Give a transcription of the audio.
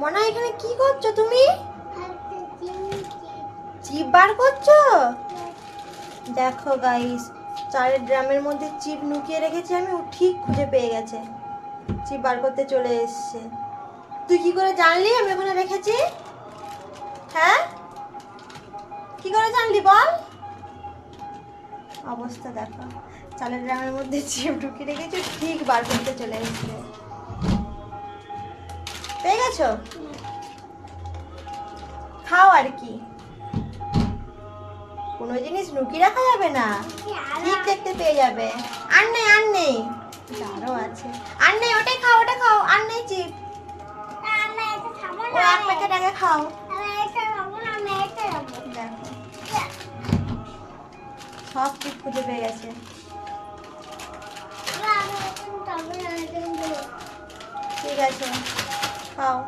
মনা এখানে কি করছো তুমি? চিপ বার করছো? দেখো গাইস, চালের ড্রামের মধ্যে চিপ লুকিয়ে রেখেছি আমি, ও ঠিক খুঁজে পেয়ে গেছে, চিপ বার করতে চলে এসছে। তুই কি করে জানলি আমি ওখানে রেখেছি? হ্যাঁ, কি করে জানলি বল? অবস্থা দেখো, চালের ড্রামের মধ্যে চিপ ঢুকিয়ে রেখেছি, ঠিক বার করতে চলে এসছে। পেয়ে গেছো? খাও আর কি, কোনো জিনিস লুকিয়ে রাখা যাবে না, ঠিক দেখতে পেয়ে যাবে। আর নেই, আর নেই, আরো আছে। আর নেই, ওটাই খাও, ওটা খাও, আর নেই চিপ। ও এক প্যাকেট আগে খাও। দেখো, সব চিপ খুঁজে পেয়ে গেছে। ঠিক আছে, খাও।